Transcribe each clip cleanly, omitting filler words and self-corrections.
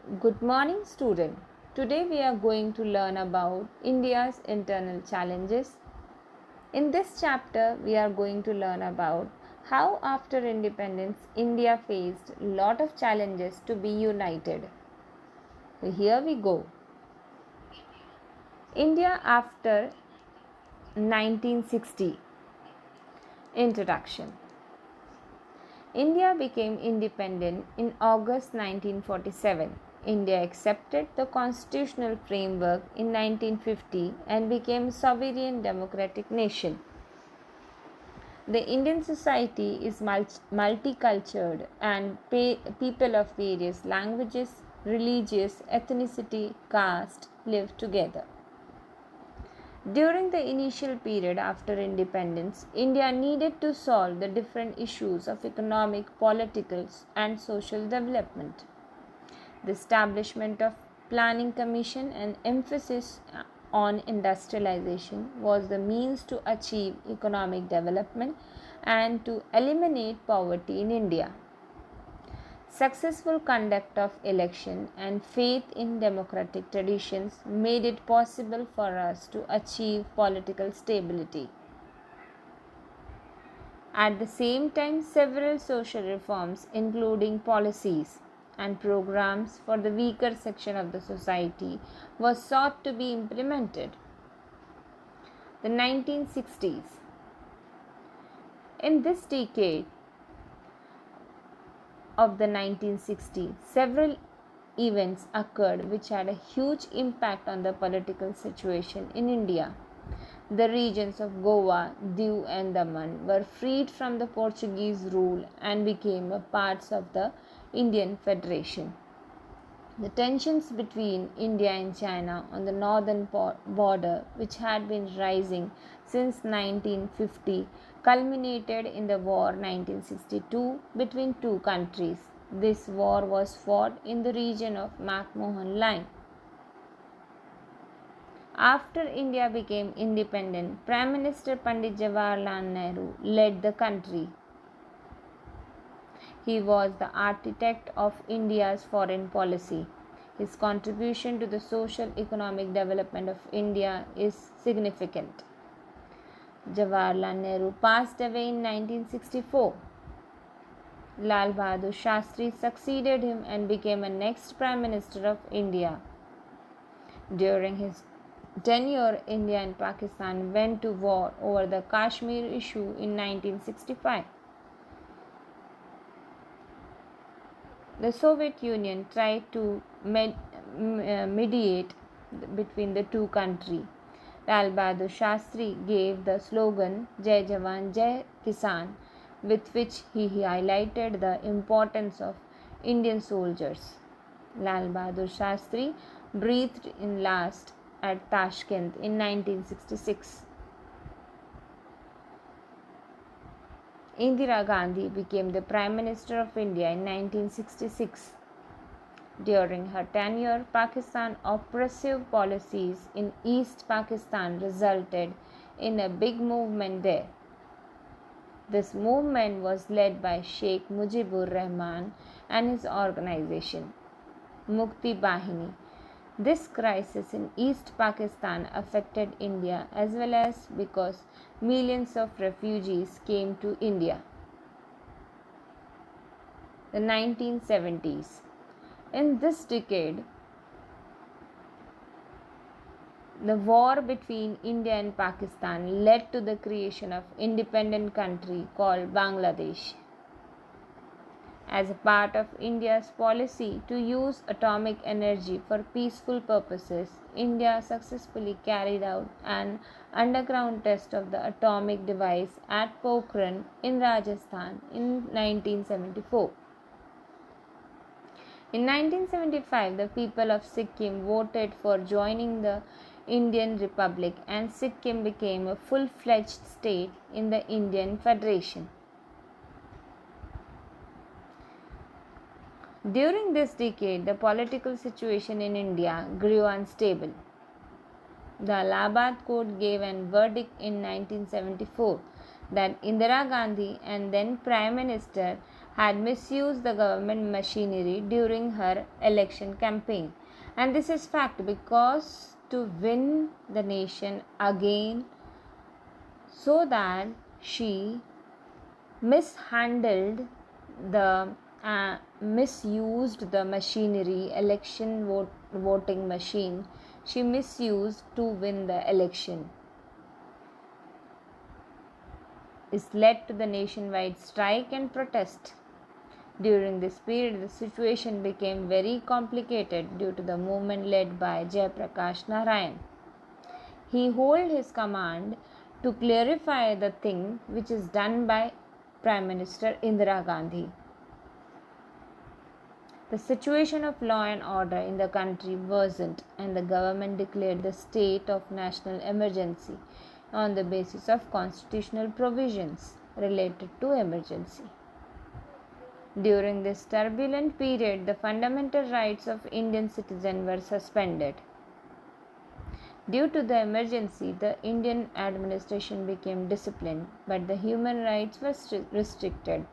Good morning, student. Today we are going to learn about India's internal challenges. In this chapter, we are going to learn about how after independence India faced a lot of challenges to be united. So here we go. India after 1960. Introduction. India became independent in August 1947. India accepted the constitutional framework in 1950 and became a sovereign democratic nation. The Indian society is multicultural and people of various languages, religious, ethnicity, caste live together. During the initial period after independence, India needed to solve the different issues of economic, political, and social development. The establishment of Planning Commission and emphasis on industrialization was the means to achieve economic development and to eliminate poverty in India. Successful conduct of election and faith in democratic traditions made it possible for us to achieve political stability. At the same time, several social reforms, including policies and programs for the weaker section of the society, were sought to be implemented. The 1960s. In this decade, of the 1960s, several events occurred which had a huge impact on the political situation in India. The regions of Goa, Diu, and Daman were freed from the Portuguese rule and became parts of the Indian Federation. The tensions between India and China on the northern border, which had been rising since 1950, culminated in the war 1962 between two countries. This war was fought in the region of McMahon Line. After India became independent, Prime Minister Pandit Jawaharlal Nehru led the country. He was the architect of India's foreign policy. His contribution to the social economic development of India is significant. Jawaharlal Nehru passed away in 1964. Lal Bahadur Shastri succeeded him and became the next Prime Minister of India. During his tenure, India and Pakistan went to war over the Kashmir issue in 1965. The Soviet Union tried to mediate between the two countries. Lal Bahadur Shastri gave the slogan Jai Jawan Jai Kisan, with which he highlighted the importance of Indian soldiers. Lal Bahadur Shastri breathed in last at Tashkent in 1966. Indira Gandhi became the Prime Minister of India in 1966. During her tenure, Pakistan's oppressive policies in East Pakistan resulted in a big movement there. This movement was led by Sheikh Mujibur Rahman and his organization, Mukti Bahini. This crisis in East Pakistan affected India as well as because millions of refugees came to India. The 1970s. In this decade, the war between India and Pakistan led to the creation of independent country called Bangladesh. As a part of India's policy to use atomic energy for peaceful purposes, India successfully carried out an underground test of the atomic device at Pokhran in Rajasthan in 1974. In 1975, the people of Sikkim voted for joining the Indian Republic and Sikkim became a full-fledged state in the Indian Federation. During this decade, the political situation in India grew unstable. The Allahabad Court gave a verdict in 1974 that Indira Gandhi and then Prime Minister had misused the government machinery during her election campaign. And this is fact because to win the nation again, so that she mishandled the misused the machinery, voting machine. She misused to win the election. This led to the nationwide strike and protest. During this period, the situation became very complicated due to the movement led by Jayaprakash Narayan. He held his command to clarify the thing which is done by Prime Minister Indira Gandhi. The situation of law and order in the country worsened, and the government declared the state of national emergency on the basis of constitutional provisions related to emergency. During this turbulent period, the fundamental rights of Indian citizens were suspended. Due to the emergency, the Indian administration became disciplined, but the human rights were restricted.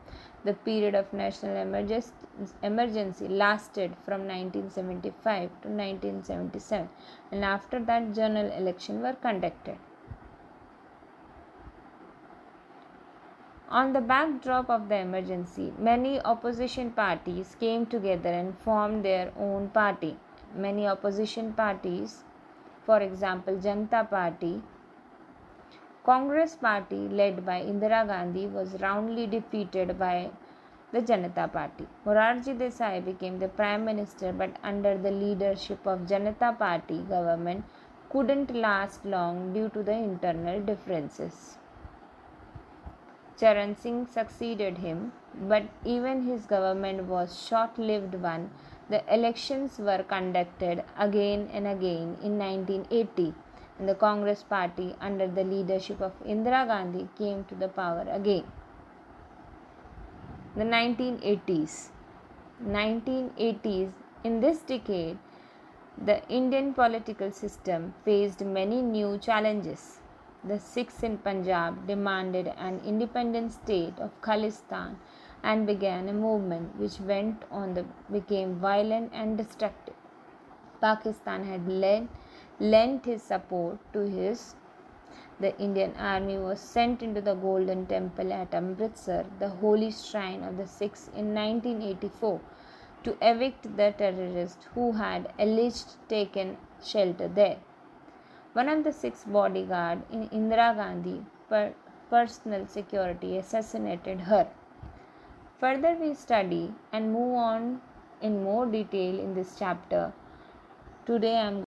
The period of national emergency lasted from 1975 to 1977, and after that, general elections were conducted. On the backdrop of the emergency, many opposition parties came together and formed their own party. Many opposition parties, for example, Janata Party, Congress Party led by Indira Gandhi, was roundly defeated by the Janata Party. Morarji Desai became the Prime Minister, but under the leadership of Janata Party, government couldn't last long due to the internal differences. Charan Singh succeeded him, but even his government was short-lived one. The elections were conducted again and again in 1980, and the Congress Party under the leadership of Indira Gandhi came to the power again. The 1980s. In this decade, the Indian political system faced many new challenges. The Sikhs in Punjab demanded an independent state of Khalistan and began a movement which became violent and destructive. Pakistan had lent his support to the Indian army was sent into the Golden Temple at Amritsar, the holy shrine of the Sikhs, in 1984 to evict the terrorists who had alleged taken shelter there. One of the Sikhs bodyguard in Indira Gandhi personal security assassinated her. Further we study and move on in more detail in this chapter. Today I am